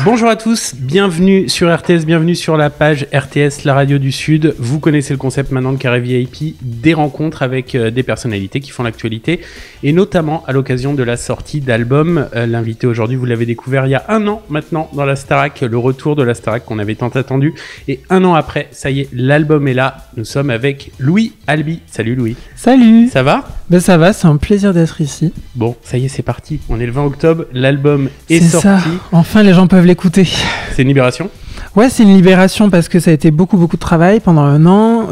Bonjour à tous, bienvenue sur RTS, bienvenue sur la page RTS, la radio du Sud. Vous connaissez le concept maintenant de Carré VIP, des rencontres avec des personnalités qui font l'actualité et notamment à l'occasion de la sortie d'albums. L'invité aujourd'hui, vous l'avez découvert il y a 1 an maintenant dans la Starac, le retour de la Starac qu'on avait tant attendu. Et 1 an après, ça y est, l'album est là. Nous sommes avec Louis Albi. Salut Louis. Salut. Ça va ? Ben ça va, c'est un plaisir d'être ici. Bon, ça y est, c'est parti. On est le 20 octobre, l'album est sorti. Ça. Enfin, les gens peuvent l'écouter. C'est une libération ? Ouais, c'est une libération parce que ça a été beaucoup de travail pendant 1 an,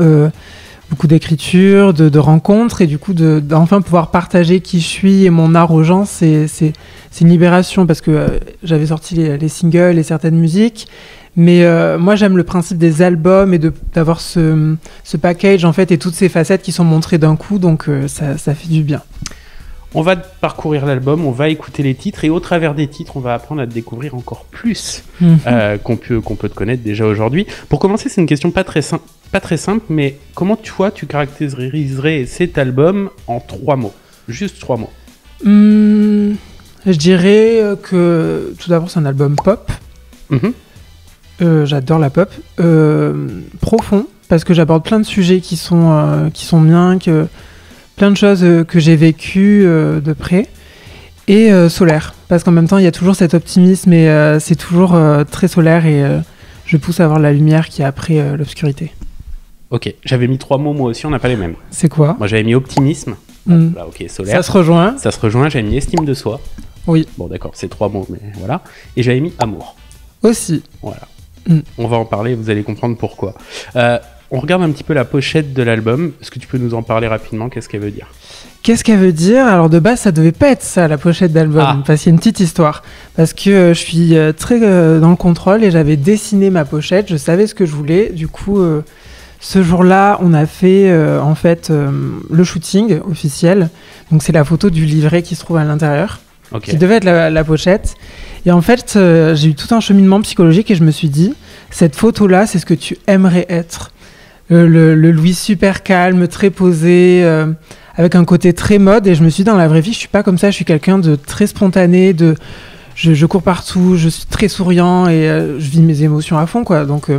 beaucoup d'écriture, de rencontres, et du coup d'enfin pouvoir partager qui je suis et mon art aux gens, c'est une libération parce que j'avais sorti les singles et certaines musiques, mais moi j'aime le principe des albums et d'avoir ce package en fait et toutes ces facettes qui sont montrées d'un coup, donc ça fait du bien. On va parcourir l'album, on va écouter les titres et au travers des titres, on va apprendre à te découvrir encore plus qu'on peut te connaître déjà aujourd'hui. Pour commencer, c'est une question pas très simple, mais comment toi tu caractériserais cet album en 3 mots ? Juste 3 mots. Je dirais que tout d'abord c'est un album pop. J'adore la pop. Profond, parce que j'aborde plein de sujets qui sont bien, plein de choses que j'ai vécues de près, et solaire, parce qu'en même temps il y a toujours cet optimisme et c'est toujours très solaire et je pousse à voir la lumière qui est après l'obscurité. Ok, j'avais mis 3 mots moi aussi, on n'a pas les mêmes. C'est quoi ? Moi j'avais mis optimisme, là, ok, solaire. Ça se rejoint. J'avais mis estime de soi. Oui. Bon d'accord, c'est 3 mots, mais voilà. Et j'avais mis amour. Aussi. Voilà. On va en parler, vous allez comprendre pourquoi. On regarde un petit peu la pochette de l'album. Est-ce que tu peux nous en parler rapidement ? Qu'est-ce qu'elle veut dire ? Qu'est-ce qu'elle veut dire ? Alors de base, ça devait pas être ça, la pochette d'album, parce qu'il y a une petite histoire. Parce que je suis très dans le contrôle et j'avais dessiné ma pochette, je savais ce que je voulais. Du coup, ce jour-là, on a fait en fait le shooting officiel. Donc c'est la photo du livret qui se trouve à l'intérieur, qui devait être la pochette. Et en fait, j'ai eu tout un cheminement psychologique et je me suis dit, cette photo-là, c'est ce que tu aimerais être. Le Louis super calme, très posé, avec un côté très mode. Et je me suis dit, dans la vraie vie, je suis pas comme ça. Je suis quelqu'un de très spontané, je cours partout, je suis très souriant et je vis mes émotions à fond, quoi. Donc,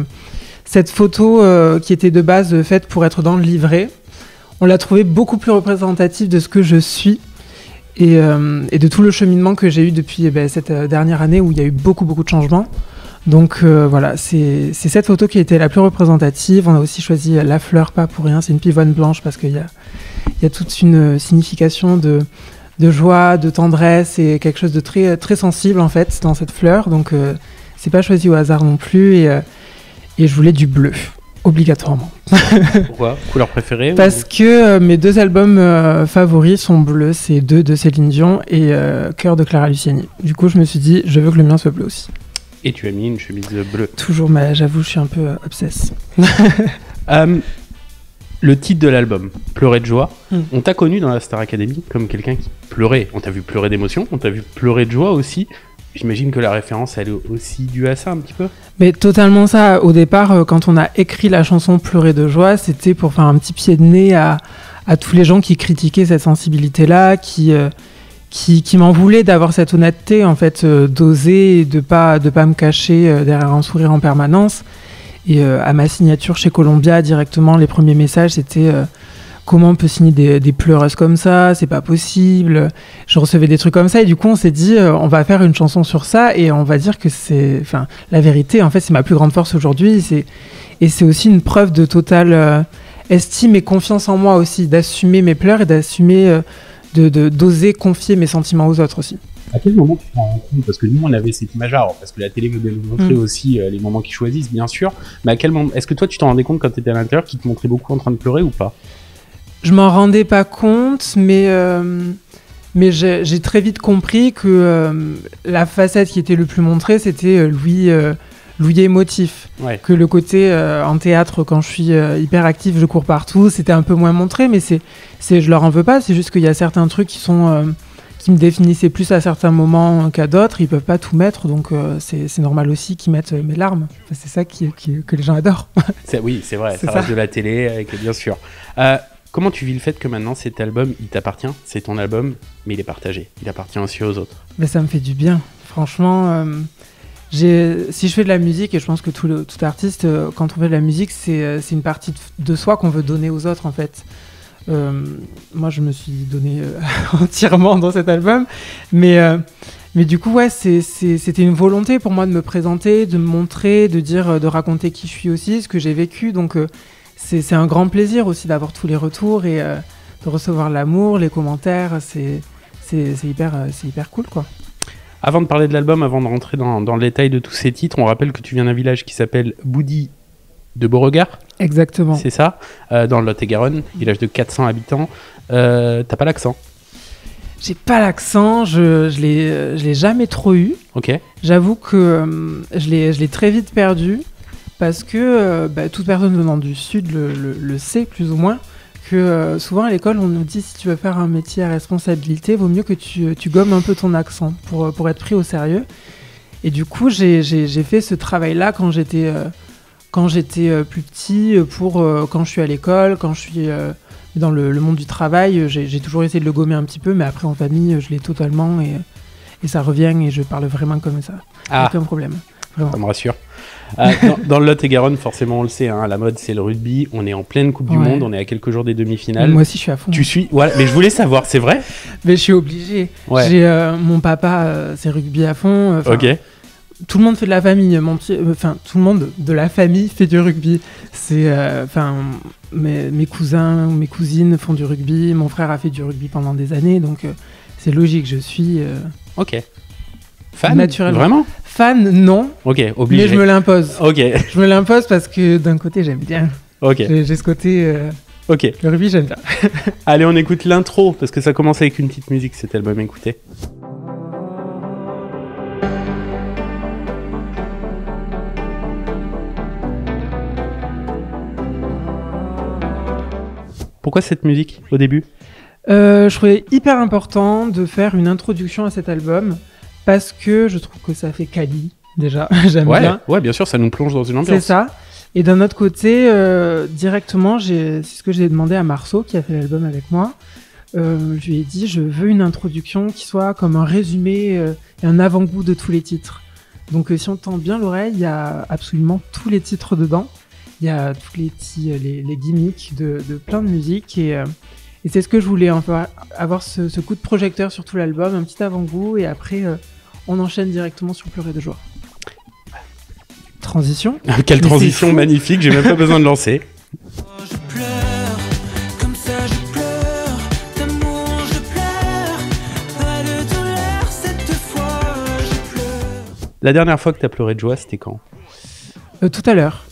cette photo qui était de base faite pour être dans le livret, on l'a trouvée beaucoup plus représentative de ce que je suis et de tout le cheminement que j'ai eu depuis cette dernière année où il y a eu beaucoup de changements. Donc voilà, c'est cette photo qui a été la plus représentative. On a aussi choisi la fleur, pas pour rien, c'est une pivoine blanche parce qu'il y a toute une signification de joie, de tendresse et quelque chose de très, très sensible en fait dans cette fleur. Donc c'est pas choisi au hasard non plus et je voulais du bleu, obligatoirement. Pourquoi ? Couleur préférée ? Parce que mes 2 albums favoris sont bleus, c'est 2 de Céline Dion et Cœur de Clara Luciani. Du coup je me suis dit, je veux que le mien soit bleu aussi. Et tu as mis une chemise bleue. Toujours, mais j'avoue, je suis un peu obsesse. Le titre de l'album, Pleurer de joie, on t'a connu dans la Star Academy comme quelqu'un qui pleurait. On t'a vu pleurer d'émotion, on t'a vu pleurer de joie aussi. J'imagine que la référence, elle est aussi due à ça un petit peu. Mais totalement ça. Au départ, quand on a écrit la chanson Pleurer de joie, c'était pour faire un petit pied de nez à tous les gens qui critiquaient cette sensibilité-là, qui m'en voulait d'avoir cette honnêteté en fait, d'oser et de pas me cacher derrière un sourire en permanence. Et à ma signature chez Columbia directement, les premiers messages c'était comment on peut signer des pleureuses comme ça, c'est pas possible. Je recevais des trucs comme ça et du coup on s'est dit on va faire une chanson sur ça et on va dire que la vérité en fait c'est ma plus grande force aujourd'hui et c'est aussi une preuve de totale estime et confiance en moi aussi, d'assumer mes pleurs et d'assumer d'oser confier mes sentiments aux autres aussi. À quel moment tu te rends compte ? Parce que nous, on avait cette image, parce que la télé veut nous montrer aussi les moments qu'ils choisissent, bien sûr. Mais à quel moment ? Est-ce que toi, tu t'en rendais compte quand tu étais à l'intérieur, qu'ils te montraient beaucoup en train de pleurer ou pas ? Je m'en rendais pas compte, mais j'ai très vite compris que la facette qui était le plus montrée, c'était Louis émotif. Ouais. Que le côté en théâtre, quand je suis hyper actif, je cours partout, c'était un peu moins montré, mais je leur en veux pas, c'est juste qu'il y a certains trucs qui me définissaient plus à certains moments qu'à d'autres, ils peuvent pas tout mettre, donc c'est normal aussi qu'ils mettent mes larmes. Enfin, c'est ça que les gens adorent. Oui, c'est vrai, ça reste de la télé, bien sûr. Comment tu vis le fait que maintenant cet album, il t'appartient, c'est ton album, mais il est partagé, il appartient aussi aux autres ? Mais ça me fait du bien, franchement. Si je fais de la musique, et je pense que tout artiste, quand on fait de la musique, c'est une partie de soi qu'on veut donner aux autres, en fait. Moi, je me suis donné entièrement dans cet album, mais du coup, ouais, c'était une volonté pour moi de me présenter, de me montrer, de raconter qui je suis aussi, ce que j'ai vécu. Donc, c'est un grand plaisir aussi d'avoir tous les retours et de recevoir l'amour, les commentaires. C'est hyper cool, quoi. Avant de parler de l'album, avant de rentrer dans le détail de tous ces titres, on rappelle que tu viens d'un village qui s'appelle Boudy de Beauregard. Exactement. C'est ça, dans le Lot-et-Garonne, village de 400 habitants. T'as pas l'accent? J'ai pas l'accent, je l'ai jamais trop eu. Ok. J'avoue que je l'ai très vite perdu parce que toute personne venant du Sud le sait plus ou moins. Que souvent à l'école on nous dit si tu veux faire un métier à responsabilité, vaut mieux que tu gommes un peu ton accent pour être pris au sérieux. Et du coup j'ai fait ce travail-là quand j'étais plus petit, quand je suis à l'école, quand je suis dans le monde du travail, j'ai toujours essayé de le gommer un petit peu, mais après en famille je l'ai totalement et ça revient et je parle vraiment comme ça. Aucun problème. Vraiment. Ça me rassure. Dans le Lot-et-Garonne, forcément, on le sait, hein, la mode, c'est le rugby. On est en pleine Coupe du Monde, on est à quelques jours des demi-finales. Moi aussi, je suis à fond. Tu suis voilà, mais je voulais savoir, c'est vrai? Mais je suis obligée. Ouais. Mon papa, c'est rugby à fond. Ok. Tout le monde fait de la famille. Tout le monde de la famille fait du rugby. Mes cousins ou mes cousines font du rugby. Mon frère a fait du rugby pendant des années, donc c'est logique. Je suis. Ok. Fan? Naturellement. Vraiment? Fan, non. Ok, obligé. Mais je me l'impose. Ok. Je me l'impose parce que d'un côté, j'aime bien. Ok. J'ai ce côté. Ok. Le rugby, j'aime bien. Allez, on écoute l'intro parce que ça commence avec une petite musique cet album. Écoutez. Pourquoi cette musique au début? Je trouvais hyper important de faire une introduction à cet album parce que je trouve que ça fait quali, déjà, j'aime bien. Ouais, bien sûr, ça nous plonge dans une ambiance. C'est ça. Et d'un autre côté, directement, c'est ce que j'ai demandé à Marceau, qui a fait l'album avec moi. Je lui ai dit, je veux une introduction qui soit comme un résumé et un avant-goût de tous les titres. Donc si on tend bien l'oreille, il y a absolument tous les titres dedans. Il y a tous les petits les gimmicks de plein de musiques et c'est ce que je voulais, enfin, avoir ce coup de projecteur sur tout l'album, un petit avant-goût et après on enchaîne directement sur Pleurer de joie. Transition. Quelle transition magnifique, j'ai même pas besoin de lancer. Je pleure, comme ça je pleure, d'amour je pleure, pas de douleur cette fois je pleure. La dernière fois que t'as pleuré de joie, c'était quand? Tout à l'heure.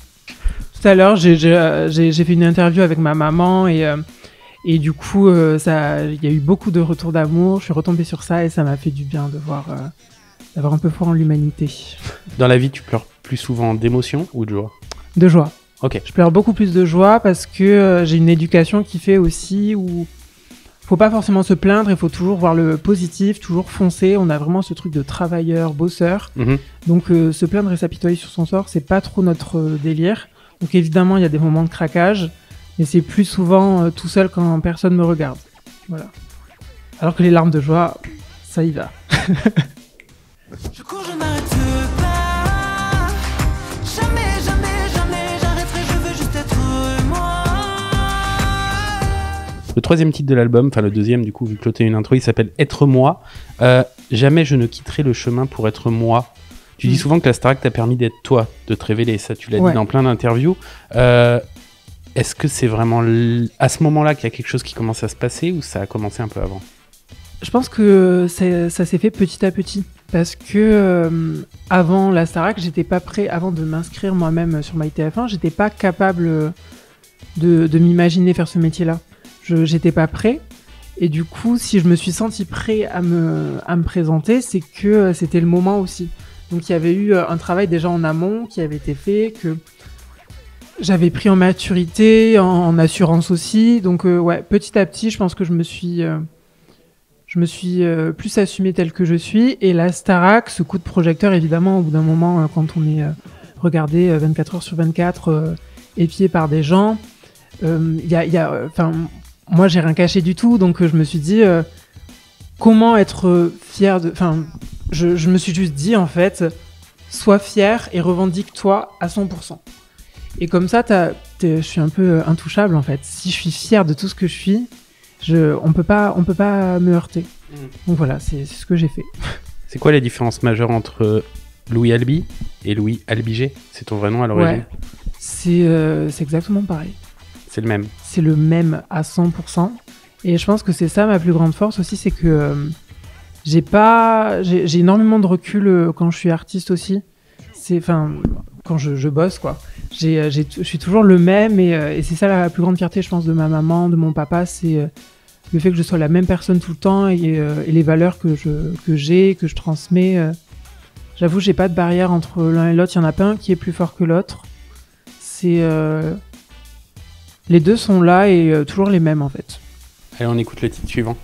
Tout à l'heure, j'ai fait une interview avec ma maman et du coup, il y a eu beaucoup de retours d'amour. Je suis retombée sur ça et ça m'a fait du bien de voir, d'avoir un peu foi en l'humanité. Dans la vie, tu pleures plus souvent d'émotion ou de joie? De joie. Ok. Je pleure beaucoup plus de joie parce que j'ai une éducation qui fait aussi où faut pas forcément se plaindre, il faut toujours voir le positif, toujours foncer. On a vraiment ce truc de travailleur, bosseur. Donc se plaindre et s'apitoyer sur son sort, c'est pas trop notre délire. Donc évidemment, il y a des moments de craquage, mais c'est plus souvent tout seul quand personne me regarde. Voilà. Alors que les larmes de joie, ça y va. Je cours, je n'arrête pas. Jamais, jamais, jamais j'arrêterai, je veux juste être moi. Le troisième titre de l'album, enfin le deuxième du coup, vu que l'autre est une intro, il s'appelle Être moi. Jamais je ne quitterai le chemin pour être moi. Tu dis souvent que la Starac t'a permis d'être toi, de te révéler. Ça, tu l'as dit dans plein d'interviews. Est-ce que c'est vraiment à ce moment-là qu'il y a quelque chose qui commence à se passer ou ça a commencé un peu avant? Je pense que ça s'est fait petit à petit. Parce que avant la Starac, j'étais pas prêt, avant de m'inscrire moi-même sur MyTF1, j'étais pas capable de m'imaginer faire ce métier-là. J'étais pas prêt. Et du coup, si je me suis senti prêt à me présenter, c'est que c'était le moment aussi. Donc il y avait eu un travail déjà en amont qui avait été fait, que j'avais pris en maturité, en assurance aussi. Donc ouais, petit à petit, je pense que je me suis plus assumée telle que je suis. Et la Starac, ce coup de projecteur, évidemment, au bout d'un moment, quand on est regardé 24 heures sur 24, épié par des gens, moi, j'ai rien caché du tout. Donc je me suis dit, comment être fier de... Enfin, je me suis juste dit, en fait, sois fier et revendique-toi à 100%. Et comme ça, je suis un peu intouchable en fait. Si je suis fier de tout ce que je suis, on peut pas me heurter. Donc voilà, c'est ce que j'ai fait. C'est quoi les différences majeures entre Louis Albi et Louis Albigé? C'est ton vrai nom à l'origine? Ouais, c'est exactement pareil. C'est le même. C'est le même à 100%. Et je pense que c'est ça ma plus grande force aussi, c'est que j'ai énormément de recul quand je suis artiste aussi. Quand je bosse quoi. Je suis toujours le même et c'est ça la plus grande fierté, je pense, de ma maman, de mon papa, c'est le fait que je sois la même personne tout le temps et les valeurs que je transmets. J'avoue, j'ai pas de barrière entre l'un et l'autre. Il y en a pas un qui est plus fort que l'autre. Les deux sont là et toujours les mêmes en fait. Allez, on écoute le titre suivant.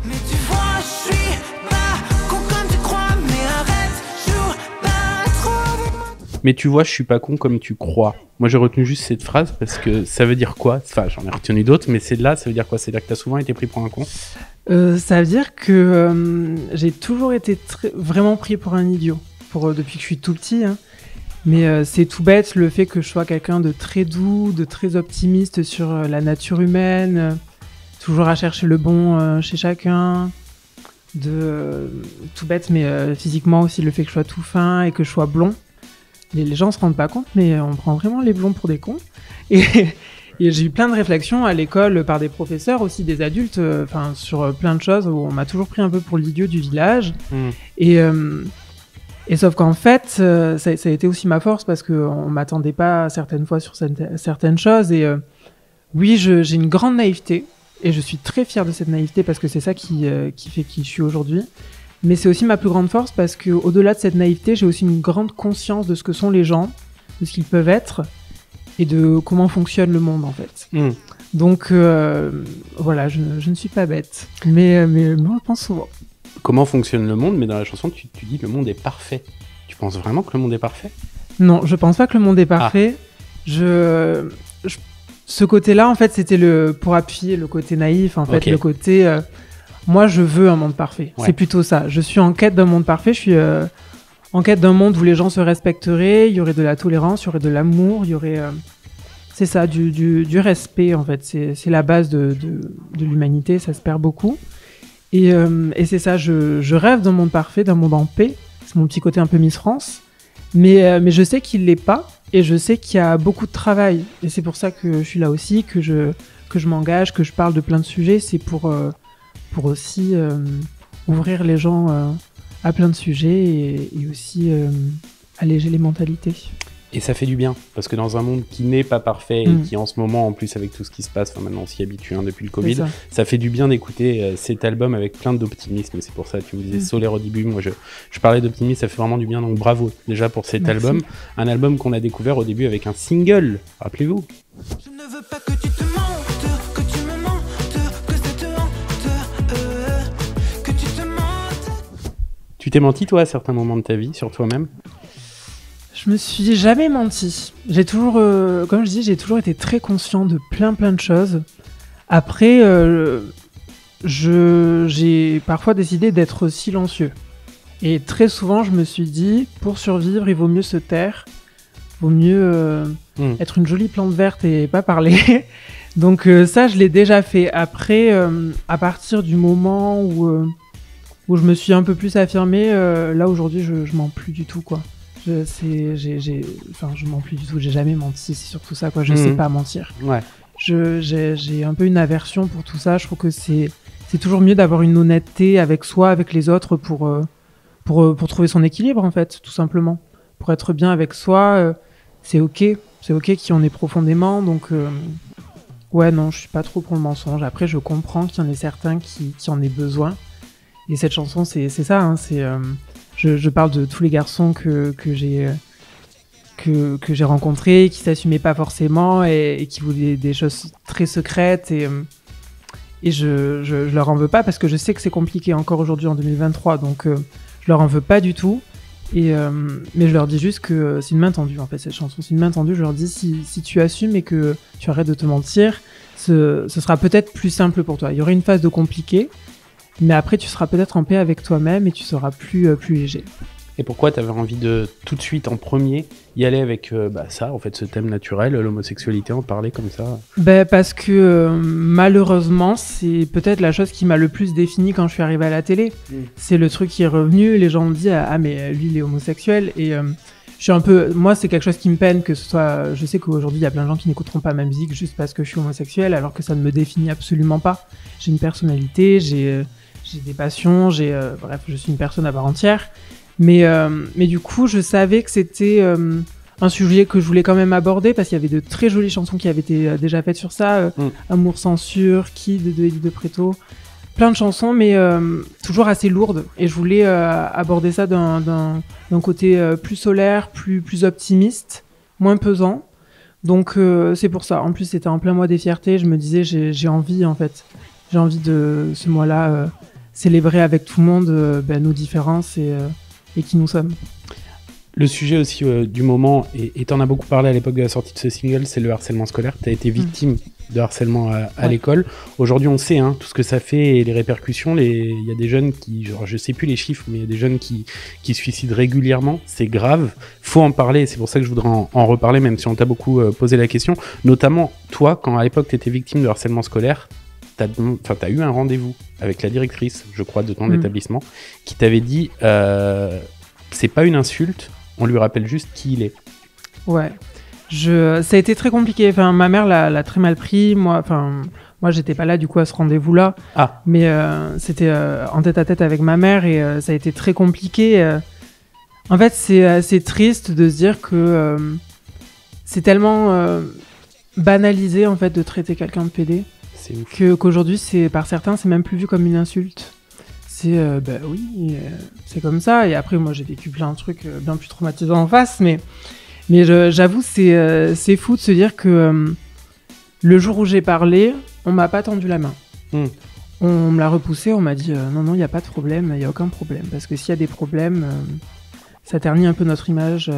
Mais tu vois, je suis pas con comme tu crois, mais arrête, joue pas trop avec moi. Mais tu vois, je suis pas con comme tu crois. Moi, j'ai retenu juste cette phrase parce que ça veut dire quoi? Enfin, j'en ai retenu d'autres, mais ça veut dire quoi? C'est là que t'as souvent été pris pour un con? Ça veut dire que j'ai toujours été vraiment pris pour un idiot, depuis que je suis tout petit. Hein. Mais c'est tout bête le fait que je sois quelqu'un de très doux, de très optimiste sur la nature humaine, toujours à chercher le bon chez chacun. Tout bête, mais physiquement aussi le fait que je sois tout fin et que je sois blond. Les gens se rendent pas compte, mais on prend vraiment les blonds pour des cons. Et j'ai eu plein de réflexions à l'école par des professeurs, aussi des adultes, sur plein de choses où on m'a toujours pris un peu pour l'idiot du village. Et sauf qu'en fait, ça a été aussi ma force parce qu'on m'attendait pas certaines fois sur certaines choses. Et oui, j'ai une grande naïveté et je suis très fière de cette naïveté parce que c'est ça qui fait qui je suis aujourd'hui. Mais c'est aussi ma plus grande force parce qu'au-delà de cette naïveté, j'ai aussi une grande conscience de ce que sont les gens, de ce qu'ils peuvent être et de comment fonctionne le monde en fait. Donc voilà, je ne suis pas bête, mais moi je pense souvent. Comment fonctionne le monde? Mais dans la chanson, tu dis le monde est parfait. Tu penses vraiment que le monde est parfait? Non, je pense pas que le monde est parfait. Ce côté-là, en fait, c'était pour appuyer le côté naïf, en fait, Okay. le côté... moi, je veux un monde parfait. Ouais. C'est plutôt ça. Je suis en quête d'un monde parfait. Je suis en quête d'un monde où les gens se respecteraient, il y aurait de la tolérance, il y aurait de l'amour, il y aurait... c'est ça, du respect, en fait. C'est la base de l'humanité, ça se perd beaucoup. Et c'est ça, je rêve d'un monde parfait, d'un monde en paix. C'est mon petit côté un peu Miss France. Mais je sais qu'il l'est pas. Et je sais qu'il y a beaucoup de travail. Et c'est pour ça que je suis là aussi, que je m'engage, que je parle de plein de sujets. C'est pour aussi ouvrir les gens à plein de sujets et aussi alléger les mentalités. Et ça fait du bien, parce que dans un monde qui n'est pas parfait et qui en ce moment, en plus avec tout ce qui se passe, maintenant on s'y habitue depuis le Covid, ça fait du bien d'écouter cet album avec plein d'optimisme. Et c'est pour ça, tu me disais solaire au début, moi je parlais d'optimisme, ça fait vraiment du bien, donc bravo déjà pour cet album. Un album qu'on a découvert au début avec un single, rappelez-vous. Je ne veux pas que tu te mentes, que tu me mentes, que ça te hante, que tu te mentes. Tu t'es menti toi à certains moments de ta vie, sur toi-même? Je me suis jamais menti. J'ai toujours, comme je dis, j'ai toujours été très conscient de plein de choses. Après, j'ai parfois décidé d'être silencieux. Et très souvent, je me suis dit, pour survivre, il vaut mieux se taire. Il vaut mieux être une jolie plante verte et pas parler. Donc ça, je l'ai déjà fait. Après, à partir du moment où je me suis un peu plus affirmée, là aujourd'hui, je mens plus du tout, quoi. Je mens plus du tout, j'ai jamais menti, c'est surtout ça, quoi. Je sais pas mentir. Ouais. J'ai un peu une aversion pour tout ça. Je trouve que c'est toujours mieux d'avoir une honnêteté avec soi, avec les autres, pour trouver son équilibre, en fait, tout simplement. Pour être bien avec soi, c'est ok qui on est profondément. Donc, ouais, non, je suis pas trop pour le mensonge. Après, je comprends qu'il y en ait certains qui en aient besoin. Et cette chanson, c'est ça, hein, je parle de tous les garçons que j'ai rencontrés, qui s'assumaient pas forcément et qui voulaient des choses très secrètes et je leur en veux pas parce que je sais que c'est compliqué encore aujourd'hui en 2023, donc je leur en veux pas du tout mais je leur dis juste que c'est une main tendue, en fait, cette chanson, c'est une main tendue. Je leur dis si tu assumes et que tu arrêtes de te mentir, ce sera peut-être plus simple pour toi. Il y aura une phase de compliqué, mais après tu seras peut-être en paix avec toi-même et tu seras plus léger. Et pourquoi tu avais envie de tout de suite en premier y aller avec ça, en fait, ce thème naturel, l'homosexualité, en parler comme ça? Parce que malheureusement, c'est peut-être la chose qui m'a le plus défini quand je suis arrivée à la télé. C'est le truc qui est revenu, les gens me disent ah mais lui il est homosexuel et je suis un peu, moi c'est quelque chose qui me peine que ce soit, je sais qu'aujourd'hui il y a plein de gens qui n'écouteront pas ma musique juste parce que je suis homosexuel alors que ça ne me définit absolument pas. J'ai une personnalité, j'ai des passions, bref, je suis une personne à part entière. Mais du coup, je savais que c'était un sujet que je voulais quand même aborder parce qu'il y avait de très jolies chansons qui avaient été déjà faites sur ça. Amour censure, Kid de Elie de Préto. Plein de chansons, mais toujours assez lourdes. Et je voulais aborder ça d'un côté plus solaire, plus optimiste, moins pesant. Donc c'est pour ça. En plus, c'était en plein mois des fiertés. Je me disais, j'ai envie, en fait. J'ai envie de, ce mois-là, célébrer avec tout le monde nos différences et qui nous sommes. Le sujet aussi du moment, et t'en as beaucoup parlé à l'époque de la sortie de ce single, c'est le harcèlement scolaire. T'as été victime de harcèlement à l'école. Aujourd'hui, on sait tout ce que ça fait et les répercussions. Il y a des jeunes qui, genre, je sais plus les chiffres, mais il y a des jeunes qui se suicident régulièrement. C'est grave. Faut en parler. C'est pour ça que je voudrais en reparler, même si on t'a beaucoup posé la question. Notamment, toi, quand à l'époque t'étais victime de harcèlement scolaire, t'as eu un rendez-vous avec la directrice, je crois, de ton établissement, qui t'avait dit c'est pas une insulte, on lui rappelle juste qui il est. Ouais. Ça a été très compliqué. Enfin, ma mère l'a très mal pris. Moi, j'étais pas là du coup à ce rendez-vous-là. Mais c'était en tête-à-tête avec ma mère et ça a été très compliqué. En fait, c'est assez triste de se dire que c'est tellement banalisé en fait de traiter quelqu'un de pédé qu'aujourd'hui, par certains, c'est même plus vu comme une insulte. C'est oui, c'est comme ça. Et après, moi, j'ai vécu plein de trucs bien plus traumatisants en face, mais j'avoue, c'est fou de se dire que le jour où j'ai parlé, on m'a pas tendu la main. On me l'a repoussé, on m'a dit non, il n'y a pas de problème, il n'y a aucun problème. Parce que s'il y a des problèmes, ça ternit un peu notre image.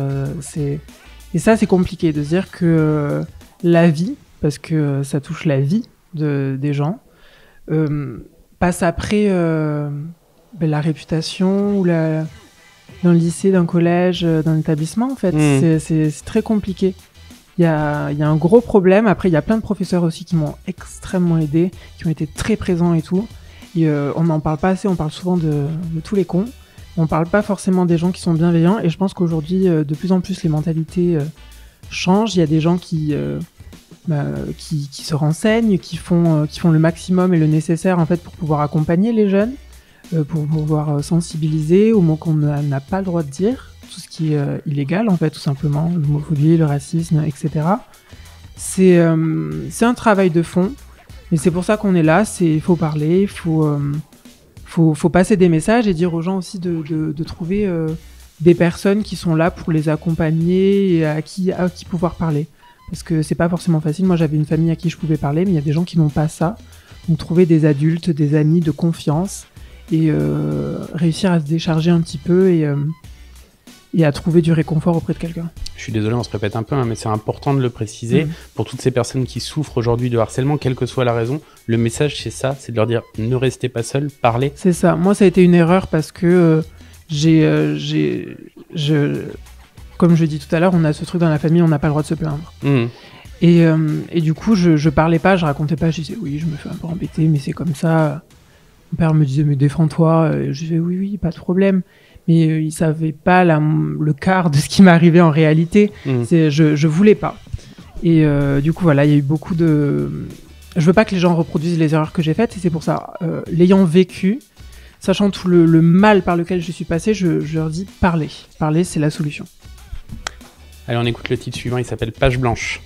Et ça, c'est compliqué de se dire que la vie, parce que ça touche la vie des gens, passe après la réputation ou d'un lycée, d'un collège, d'un établissement, en fait. C'est très compliqué. Il y a un gros problème. Après, il y a plein de professeurs aussi qui m'ont extrêmement aidé, qui ont été très présents et tout. Et on n'en parle pas assez, on parle souvent de tous les cons. On parle pas forcément des gens qui sont bienveillants. Et je pense qu'aujourd'hui, de plus en plus, les mentalités changent. Il y a des gens qui se renseignent, qui font le maximum et le nécessaire en fait pour pouvoir accompagner les jeunes, pour pouvoir sensibiliser aux mots qu'on n'a pas le droit de dire, tout ce qui est illégal en fait, tout simplement, l'homophobie, le racisme, etc. C'est un travail de fond, et c'est pour ça qu'on est là. Il faut parler, il faut passer des messages et dire aux gens aussi de trouver des personnes qui sont là pour les accompagner et à qui pouvoir parler. Parce que c'est pas forcément facile. Moi, j'avais une famille à qui je pouvais parler, mais il y a des gens qui n'ont pas ça. Donc, trouver des adultes, des amis de confiance et réussir à se décharger un petit peu et à trouver du réconfort auprès de quelqu'un. Je suis désolé, on se répète un peu, mais c'est important de le préciser. Pour toutes ces personnes qui souffrent aujourd'hui de harcèlement, quelle que soit la raison, le message, c'est ça, c'est de leur dire ne restez pas seuls, parlez. C'est ça. Moi, ça a été une erreur parce que comme je l'ai dit tout à l'heure, on a ce truc dans la famille, on n'a pas le droit de se plaindre. Et du coup, je parlais pas, je racontais pas, je disais oui, je me fais un peu embêter, mais c'est comme ça. Mon père me disait mais défends-toi. Et je disais oui, pas de problème. Mais il savait pas le quart de ce qui m'arrivait en réalité. Je voulais pas. Et du coup, voilà, il y a eu beaucoup de... Je veux pas que les gens reproduisent les erreurs que j'ai faites, et c'est pour ça, l'ayant vécu, sachant tout le mal par lequel je suis passée, je leur dis parlez. Parler, c'est la solution. Allez, on écoute le titre suivant, il s'appelle Page Blanche.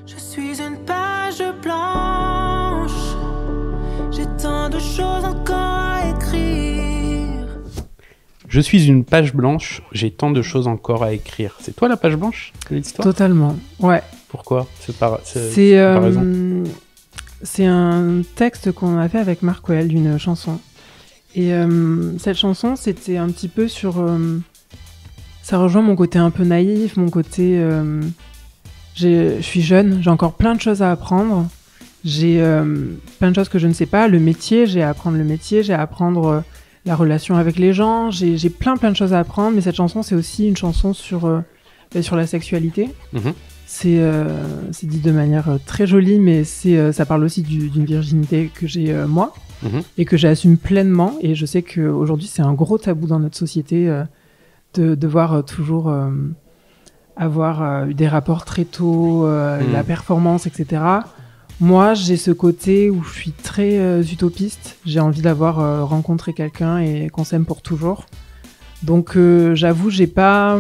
Je suis une page blanche, j'ai tant de choses encore à écrire. Je suis une page blanche, j'ai tant de choses encore à écrire. C'est toi la page blanche de l'histoire ? Totalement, ouais. Pourquoi ? C'est un texte qu'on a fait avec Marc Well, d'une chanson. Et cette chanson, c'était un petit peu sur... ça rejoint mon côté un peu naïf, mon côté... je suis jeune, j'ai encore plein de choses à apprendre. J'ai plein de choses que je ne sais pas. Le métier, j'ai à apprendre le métier, j'ai à apprendre la relation avec les gens. J'ai plein de choses à apprendre, mais cette chanson, c'est aussi une chanson sur la sexualité. Mhm. C'est dit de manière très jolie, mais ça parle aussi d'une virginité que j'ai moi, et que j'assume pleinement. Et je sais qu'aujourd'hui, c'est un gros tabou dans notre société de devoir toujours avoir eu des rapports très tôt, la performance, etc. Moi, j'ai ce côté où je suis très utopiste. J'ai envie d'avoir rencontré quelqu'un et qu'on s'aime pour toujours. Donc, j'avoue, j'ai pas...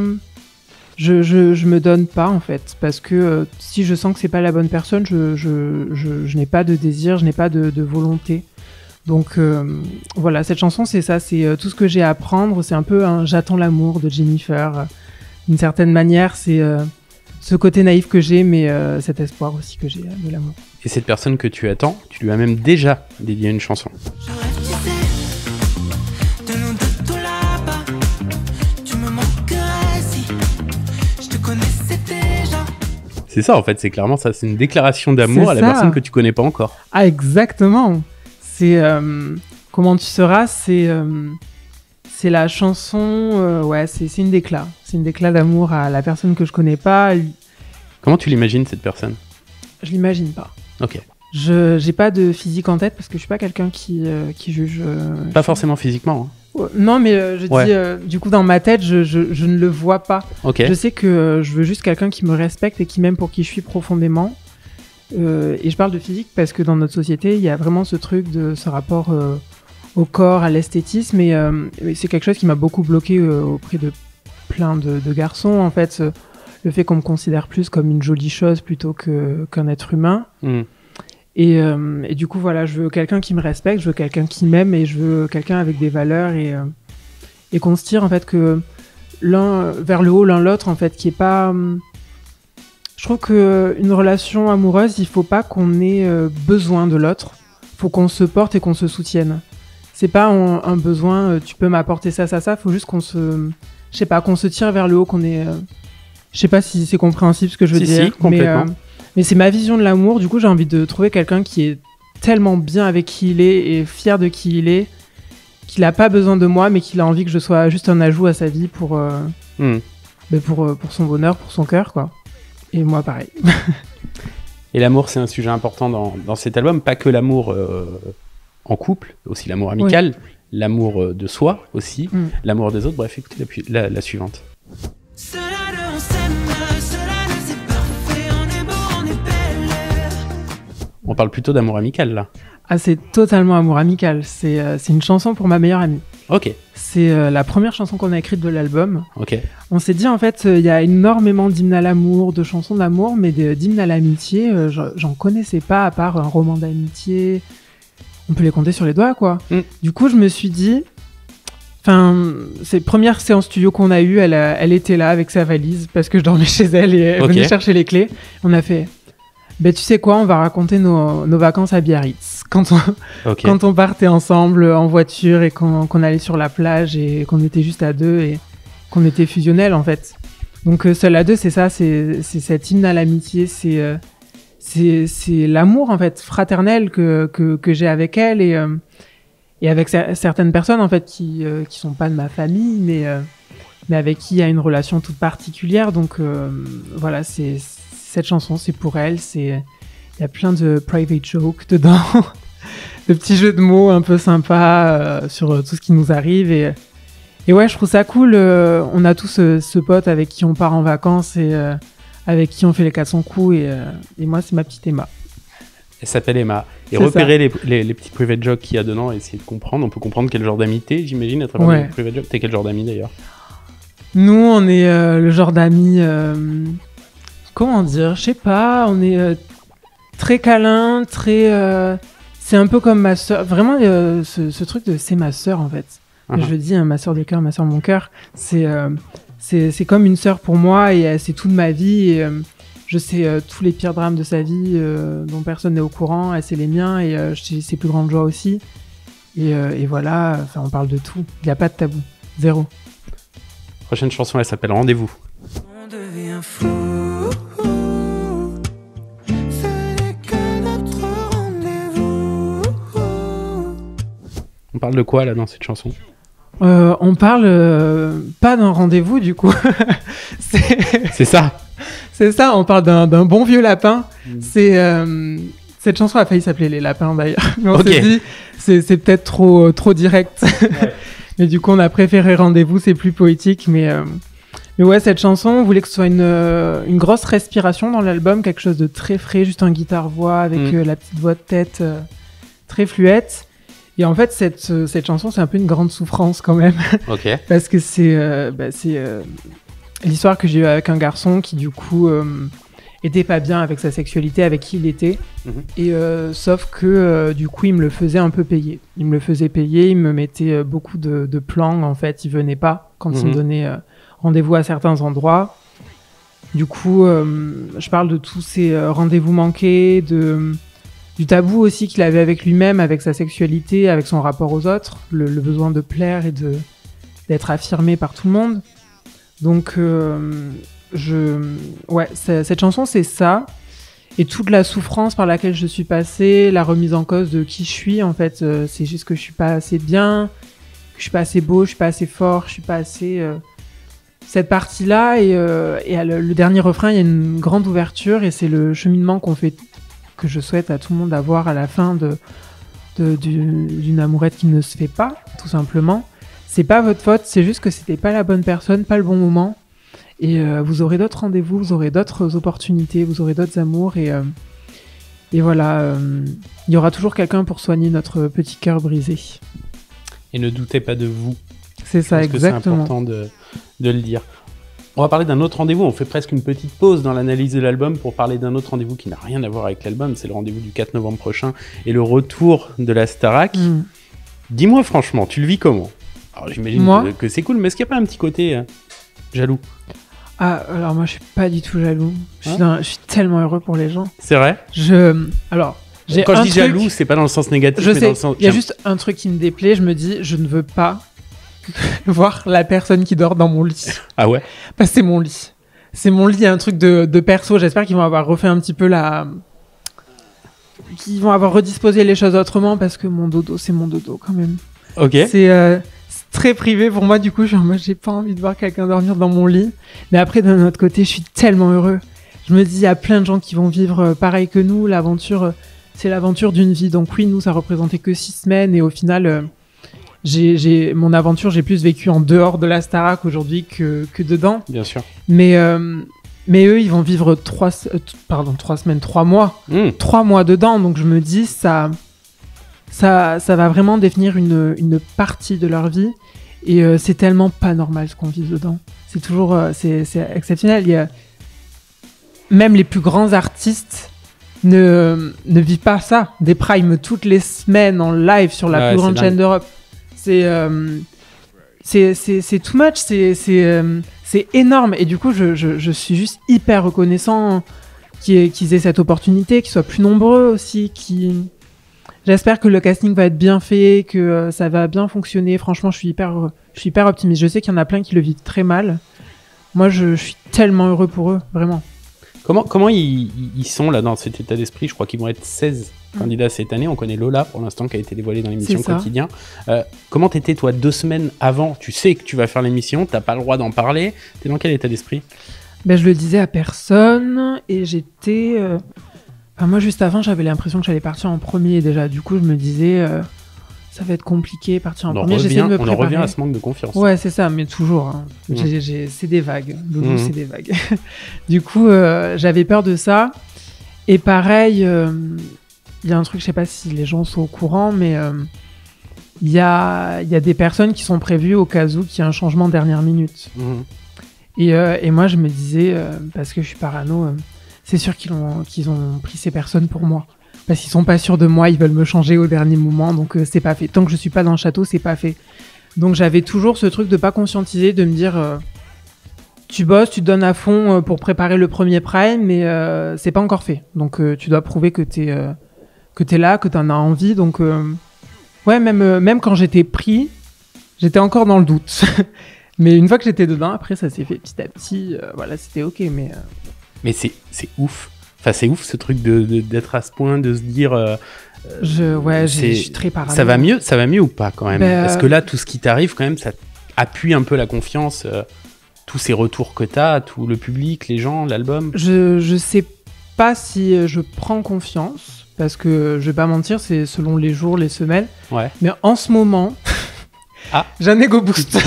Je me donne pas, en fait. Parce que si je sens que c'est pas la bonne personne, je n'ai pas de désir, je n'ai pas de volonté. Donc, voilà, cette chanson, c'est ça. C'est tout ce que j'ai à apprendre. C'est un peu un J'attends l'amour de Jennifer. D'une certaine manière, c'est ce côté naïf que j'ai, mais cet espoir aussi que j'ai de l'amour. Et cette personne que tu attends, tu lui as même déjà dédié une chanson. Je rêve, tu sais, de nous deux tout là-bas. Tu me manquerais si je te connaissais déjà. C'est ça, en fait, c'est clairement ça. C'est une déclaration d'amour C'est à la ça. personne que tu connais pas encore. Ah, exactement. C'est Comment tu seras, c'est la chanson, ouais, c'est une déclat. C'est une déclat d'amour à la personne que je connais pas. Comment tu l'imagines, cette personne ? Je l'imagine pas. Ok. J'ai pas de physique en tête parce que je suis pas quelqu'un qui juge. Pas forcément physiquement. Non, mais je Ouais. dis, du coup, dans ma tête, je ne le vois pas. Ok. Je sais que je veux juste quelqu'un qui me respecte et qui m'aime pour qui je suis profondément. Et je parle de physique parce que dans notre société, il y a vraiment ce truc de ce rapport au corps, à l'esthétisme. Et c'est quelque chose qui m'a beaucoup bloqué auprès de plein de garçons. En fait, le fait qu'on me considère plus comme une jolie chose plutôt qu'un être humain. Et du coup, voilà, je veux quelqu'un qui me respecte, je veux quelqu'un qui m'aime et je veux quelqu'un avec des valeurs et qu'on se tire en fait que l'un vers le haut, l'un l'autre, en fait, qui est pas. Je trouve qu'une relation amoureuse, il faut pas qu'on ait besoin de l'autre. Faut qu'on se porte et qu'on se soutienne. C'est pas un besoin, tu peux m'apporter ça, ça, ça. Faut juste qu'on se. Je sais pas, qu'on se tire vers le haut, qu'on est. Je sais pas si c'est compréhensible ce que je veux dire. Si, complètement. Mais c'est ma vision de l'amour. Du coup, j'ai envie de trouver quelqu'un qui est tellement bien avec qui il est et fier de qui il est, qu'il a pas besoin de moi, mais qu'il a envie que je sois juste un ajout à sa vie pour son bonheur, pour son cœur, quoi. Et moi, pareil. Et l'amour, c'est un sujet important dans cet album. Pas que l'amour en couple, aussi l'amour amical, l'amour de soi aussi, l'amour des autres. Bref, écoutez la suivante. Cela de on s'aime, cela de c'est parfait, on est beau, on est belle. On parle plutôt d'amour amical, là. Ah, c'est totalement amour amical. C'est une chanson pour ma meilleure amie. Ok, C'est la première chanson qu'on a écrite de l'album. ok. On s'est dit, en fait, il y a énormément d'hymnes à l'amour, de chansons d'amour, mais d'hymnes à l'amitié, j'en connaissais pas, à part un roman d'amitié. On peut les compter sur les doigts, quoi. Du coup, je me suis dit... Enfin, c'est la première séance studio qu'on a eue, elle était là avec sa valise, parce que je dormais chez elle, et elle venait chercher les clés. On a fait... Ben, tu sais quoi, on va raconter nos vacances à Biarritz. Quand on partait ensemble en voiture et qu'on allait sur la plage et qu'on était juste à deux et qu'on était fusionnels, en fait. Donc, seul à deux, c'est ça, c'est cet hymne à l'amitié, c'est l'amour, en fait, fraternel que j'ai avec elle et avec certaines personnes, en fait, qui sont pas de ma famille, mais avec qui il y a une relation toute particulière. Donc, voilà, cette chanson, c'est pour elle. Il y a plein de private jokes dedans, de petits jeux de mots un peu sympas sur tout ce qui nous arrive. Et ouais, je trouve ça cool. On a tous ce pote avec qui on part en vacances et avec qui on fait les 400 coups. Et moi, c'est ma petite Emma. Elle s'appelle Emma. Et C'est repérer les petits private jokes qu'il y a dedans et essayer de comprendre. On peut comprendre quel genre d'ami t'es, j'imagine, à travers les private jokes. T'es quel genre d'ami, d'ailleurs ? Nous, on est le genre d'amis... comment dire ? Je sais pas, on est très câlin, très... c'est un peu comme ma sœur. Vraiment, ce truc de c'est ma sœur, en fait. Je dis, ma sœur de cœur, ma sœur de mon cœur. C'est comme une sœur pour moi et c'est toute ma vie. Et, je sais tous les pires drames de sa vie dont personne n'est au courant. Elle sait les miens et je sais ses plus grandes joies aussi. Et voilà, on parle de tout. Il n'y a pas de tabou. Zéro. Prochaine chanson, elle s'appelle Rendez-vous. On devient fou. Ce n'est que notre rendez-vous. On parle de quoi, là, dans cette chanson ? On parle pas d'un rendez-vous, du coup. C'est ça. C'est ça, on parle d'un bon vieux lapin. Cette chanson a failli s'appeler Les Lapins, d'ailleurs. Mais on s'est dit, c'est peut-être trop direct. Ouais. Mais du coup, on a préféré Rendez-vous, c'est plus poétique. Mais ouais, cette chanson, on voulait que ce soit une grosse respiration dans l'album, quelque chose de très frais, juste un guitare-voix avec la petite voix de tête très fluette. Et en fait, cette chanson, c'est un peu une grande souffrance quand même. Ok. Parce que c'est l'histoire que j'ai eue avec un garçon qui, du coup, était pas bien avec sa sexualité, avec qui il était. Et sauf que, du coup, il me le faisait un peu payer. Il me le faisait payer, il me mettait beaucoup de plans, en fait. Il venait pas quand il me donnait rendez-vous à certains endroits. Du coup, je parle de tous ces rendez-vous manqués, du tabou aussi qu'il avait avec lui-même, avec sa sexualité, avec son rapport aux autres, le besoin de plaire et d'être affirmé par tout le monde. Donc, cette chanson, c'est ça. Et toute la souffrance par laquelle je suis passée, la remise en cause de qui je suis, en fait, c'est juste que je suis pas assez bien, que je suis pas assez beau, je suis pas assez fort, je suis pas assez... Cette partie-là, et le dernier refrain, il y a une grande ouverture, et c'est le cheminement que je souhaite à tout le monde d'avoir à la fin d'une amourette qui ne se fait pas, tout simplement. C'est pas votre faute, c'est juste que c'était pas la bonne personne, pas le bon moment. Et vous aurez d'autres rendez-vous, vous aurez d'autres opportunités, vous aurez d'autres amours. Et voilà, il y aura toujours quelqu'un pour soigner notre petit cœur brisé. Et ne doutez pas de vous. C'est ça, exactement. C'est important de le dire. On va parler d'un autre rendez-vous. On fait presque une petite pause dans l'analyse de l'album pour parler d'un autre rendez-vous qui n'a rien à voir avec l'album. C'est le rendez-vous du 4 novembre prochain et le retour de la Starac. Dis-moi franchement, tu le vis comment ? Alors j'imagine que c'est cool, mais est-ce qu'il n'y a pas un petit côté jaloux ? Ah, alors moi je suis pas du tout jaloux. Je suis tellement heureux pour les gens. C'est vrai ? Quand je dis jaloux, c'est pas dans le sens négatif, mais dans le sens... Il y a juste un truc qui me déplaît, je me dis, je ne veux pas voir la personne qui dort dans mon lit. Ah ouais ? Parce que c'est mon lit. C'est mon lit, un truc de perso. J'espère qu'ils vont avoir refait un petit peu qu'ils vont avoir redisposé les choses autrement, parce que mon dodo, c'est mon dodo quand même. Ok. C'est très privé pour moi, du coup, j'ai pas envie de voir quelqu'un dormir dans mon lit. Mais après, d'un autre côté, je suis tellement heureux. Je me dis, il y a plein de gens qui vont vivre pareil que nous. L'aventure, c'est l'aventure d'une vie. Donc oui, nous, ça représentait que 6 semaines. Et au final, mon aventure, j'ai plus vécu en dehors de la Starac aujourd'hui que dedans. Bien sûr. Mais eux, ils vont vivre 3 semaines, 3 mois. 3 mois dedans. Donc je me dis, ça va vraiment définir une partie de leur vie. Et c'est tellement pas normal ce qu'on vit dedans. C'est toujours... c'est exceptionnel. Même les plus grands artistes ne vivent pas ça. Des primes toutes les semaines en live sur la plus grande chaîne d'Europe. C'est too much. C'est énorme. Et du coup, je suis juste hyper reconnaissant qu'ils aient cette opportunité, qu'ils soient plus nombreux aussi, J'espère que le casting va être bien fait, que ça va bien fonctionner. Franchement, je suis hyper optimiste. Je sais qu'il y en a plein qui le vivent très mal. Moi, je suis tellement heureux pour eux, vraiment. Comment ils sont là dans cet état d'esprit ? Je crois qu'ils vont être 16 candidats cette année. On connaît Lola pour l'instant qui a été dévoilée dans l'émission Quotidien. Comment t'étais toi 2 semaines avant ? Tu sais que tu vas faire l'émission, t'as pas le droit d'en parler. T'es dans quel état d'esprit ? Je le disais à personne et j'étais... moi, juste avant, j'avais l'impression que j'allais partir en premier déjà. Du coup, je me disais, ça va être compliqué, partir en premier. J'essaie de me préparer. On en revient à ce manque de confiance. Ouais, c'est ça, mais toujours. Hein. C'est des vagues. Loulou, c'est des vagues. Du coup, j'avais peur de ça. Et pareil, il y a un truc, je sais pas si les gens sont au courant, mais il y a des personnes qui sont prévues au cas où qu'il y a un changement dernière minute. Et moi, je me disais, parce que je suis parano... c'est sûr qu'ils ont pris ces personnes pour moi. Parce qu'ils sont pas sûrs de moi, ils veulent me changer au dernier moment, donc c'est pas fait. Tant que je suis pas dans le château, c'est pas fait. Donc j'avais toujours ce truc de pas conscientiser, de me dire tu bosses, tu te donnes à fond pour préparer le premier prime, mais c'est pas encore fait. Donc tu dois prouver que t'es là, que t'en as envie. Donc ouais, même quand j'étais pris, j'étais encore dans le doute. Mais une fois que j'étais dedans, après ça s'est fait petit à petit. Voilà, c'était ok, mais... Mais c'est ouf. Enfin, c'est ouf ce truc d'être à ce point, de se dire. Je suis très parano. Ça va mieux ou pas quand même? Parce que là, tout ce qui t'arrive, quand même, ça appuie un peu la confiance. Tous ces retours que t'as, tout le public, les gens, l'album. Je sais pas si je prends confiance, parce que je vais pas mentir, c'est selon les jours, les semaines. Ouais. Mais en ce moment, j'ai un ego boost.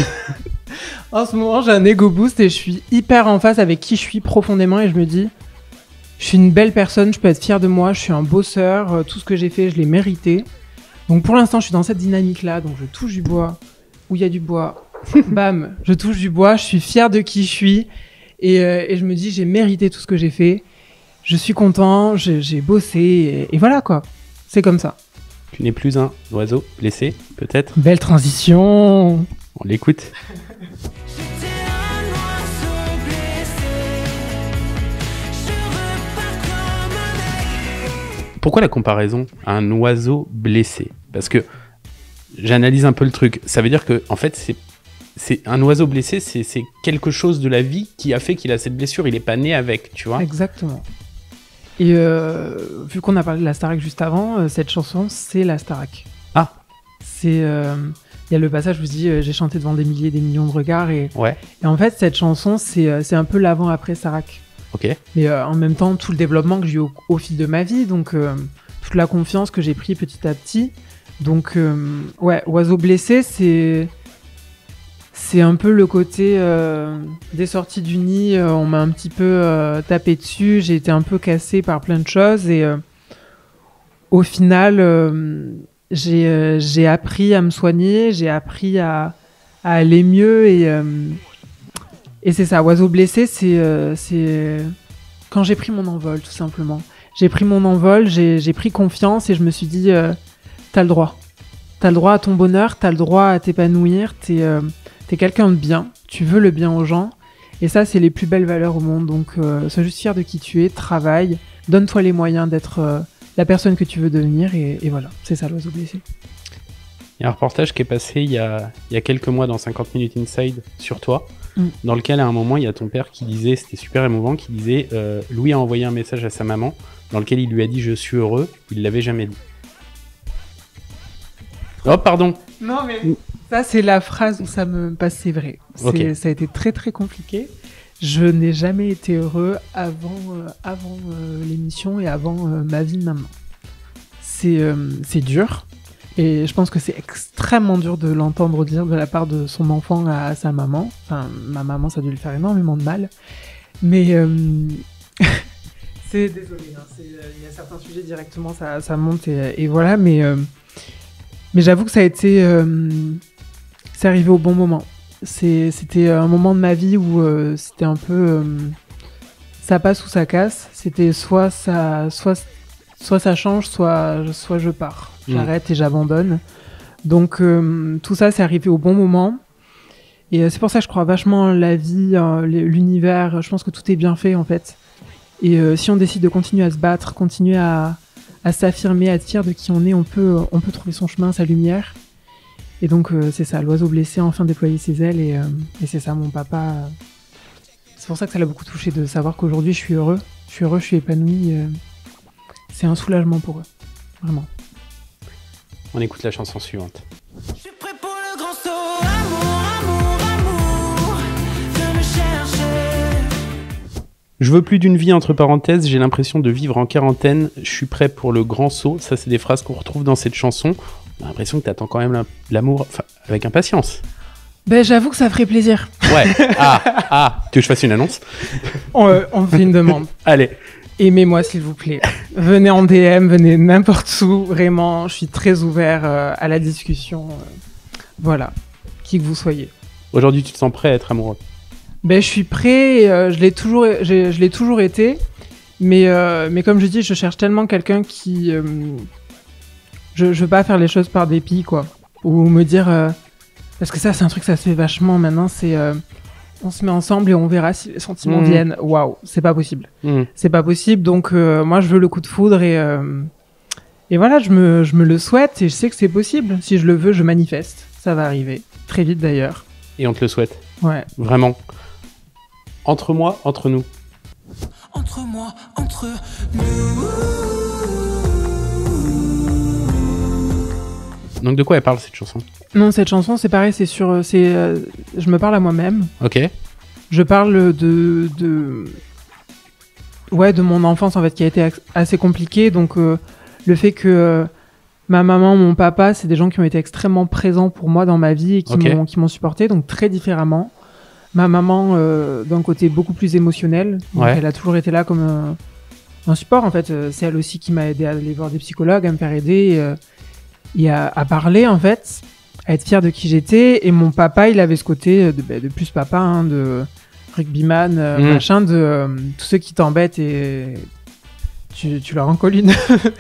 En ce moment, j'ai un ego boost et je suis hyper en phase avec qui je suis profondément et je me dis, je suis une belle personne, je peux être fière de moi, je suis un bosseur, tout ce que j'ai fait, je l'ai mérité. Donc pour l'instant, je suis dans cette dynamique-là, donc je touche du bois, où il y a du bois, bam, je touche du bois, je suis fière de qui je suis et je me dis, j'ai mérité tout ce que j'ai fait, je suis content, j'ai bossé et voilà quoi, c'est comme ça. Tu n'es plus un oiseau blessé, peut-être? Belle transition. On l'écoute. J'étais un oiseau blessé. Je repars comme un mec. Pourquoi la comparaison à un oiseau blessé? Parce que j'analyse un peu le truc. Ça veut dire que, en fait, c'est un oiseau blessé, c'est quelque chose de la vie qui a fait qu'il a cette blessure. Il est pas né avec, tu vois. Exactement. Et vu qu'on a parlé de la Starac juste avant, cette chanson, c'est la Starac. Ah. C'est... Il y a le passage où je dis j'ai chanté devant des milliers, des millions de regards et en fait cette chanson c'est un peu l'avant-après Starac. Ok. Mais en même temps tout le développement que j'ai eu au fil de ma vie, donc toute la confiance que j'ai pris petit à petit. Donc Oiseau blessé c'est un peu le côté des sorties du nid, on m'a un petit peu tapé dessus, j'ai été un peu cassée par plein de choses et au final j'ai appris à me soigner, j'ai appris à aller mieux et c'est ça. Oiseau blessé, c'est quand j'ai pris mon envol, tout simplement. J'ai pris mon envol, j'ai pris confiance et je me suis dit, t'as le droit. T'as le droit à ton bonheur, t'as le droit à t'épanouir, t'es quelqu'un de bien, tu veux le bien aux gens. Et ça, c'est les plus belles valeurs au monde. Donc, sois juste fier de qui tu es, travaille, donne-toi les moyens d'être... la personne que tu veux devenir et voilà, c'est ça l'oiseau blessé. Il y a un reportage qui est passé il y a quelques mois dans 50 Minutes Inside sur toi, dans lequel à un moment il y a ton père qui disait, c'était super émouvant, qui disait Louis a envoyé un message à sa maman dans lequel il lui a dit je suis heureux, il l'avait jamais dit. Oh pardon. Non mais ça c'est la phrase où ça me passe, c'est vrai. Okay. Ça a été très très compliqué. Je n'ai jamais été heureux avant l'émission et avant ma vie de maman. C'est dur. Et je pense que c'est extrêmement dur de l'entendre dire de la part de son enfant à sa maman. Enfin, ma maman, ça a dû lui faire énormément de mal. Mais c'est désolé. Hein, il y a certains sujets directement, ça monte et voilà. Mais j'avoue que ça a été... c'est arrivé au bon moment. C'était un moment de ma vie où c'était un peu ça passe ou ça casse. C'était soit ça change, soit je pars. J'arrête et j'abandonne. Donc tout ça, c'est arrivé au bon moment. Et c'est pour ça que je crois vachement en la vie, l'univers. Je pense que tout est bien fait en fait. Et si on décide de continuer à se battre, continuer à s'affirmer, à être fier de qui on est, on peut trouver son chemin, sa lumière. Et donc c'est ça, l'oiseau blessé a enfin déployé ses ailes et c'est ça, mon papa. C'est pour ça que ça l'a beaucoup touché de savoir qu'aujourd'hui je suis heureux, je suis épanoui. C'est un soulagement pour eux, vraiment. On écoute la chanson suivante. Je suis prêt pour le grand saut. Amour, amour, amour, viens me chercher. Je veux plus d'une vie entre parenthèses, j'ai l'impression de vivre en quarantaine, je suis prêt pour le grand saut. Ça, c'est des phrases qu'on retrouve dans cette chanson. On a l'impression que t'attends quand même l'amour avec impatience. Ben, j'avoue que ça ferait plaisir. Ouais. Tu veux que je fasse une annonce? On fait une demande. Allez. Aimez-moi s'il vous plaît. Venez en DM, venez n'importe où. Vraiment, je suis très ouvert à la discussion. Voilà, qui que vous soyez. Aujourd'hui, tu te sens prêt à être amoureux? Ben, je suis prêt. Je l'ai toujours été. Mais comme je dis, je cherche tellement quelqu'un qui... Je veux pas faire les choses par dépit, quoi. Ou me dire... parce que ça, c'est un truc, ça se fait vachement maintenant, c'est... on se met ensemble et on verra si les sentiments viennent. Waouh, c'est pas possible. C'est pas possible, donc moi, je veux le coup de foudre et voilà, je me le souhaite et je sais que c'est possible. Si je le veux, je manifeste. Ça va arriver. Très vite, d'ailleurs. Et on te le souhaite. Ouais. Vraiment. Entre moi, entre nous. Entre moi, entre entre nous. Donc de quoi elle parle cette chanson? Non, cette chanson, c'est pareil, je me parle à moi-même. Ok. Je parle de mon enfance en fait qui a été assez compliquée. Donc le fait que ma maman, mon papa, c'est des gens qui ont été extrêmement présents pour moi dans ma vie et qui m'ont supporté, donc très différemment. Ma maman, d'un côté beaucoup plus émotionnel, donc elle a toujours été là comme un support en fait. C'est elle aussi qui m'a aidé à aller voir des psychologues, à me faire aider et à parler en fait, à être fière de qui j'étais. Et mon papa, il avait ce côté de plus papa, hein, de rugbyman, machin, de tous ceux qui t'embêtent et tu leur en colles une.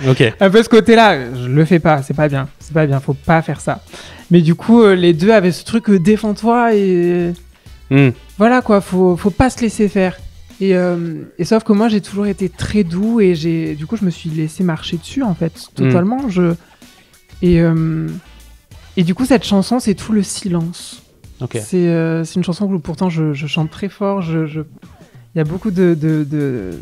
Ok. Un peu ce côté-là, je le fais pas, c'est pas bien, faut pas faire ça. Mais du coup, les deux avaient ce truc, défends-toi et voilà quoi, faut pas se laisser faire. Et sauf que moi, j'ai toujours été très doux et du coup, je me suis laissé marcher dessus en fait, totalement. Et du coup, cette chanson, c'est tout le silence. Okay. C'est une chanson où pourtant je chante très fort. Il y a beaucoup de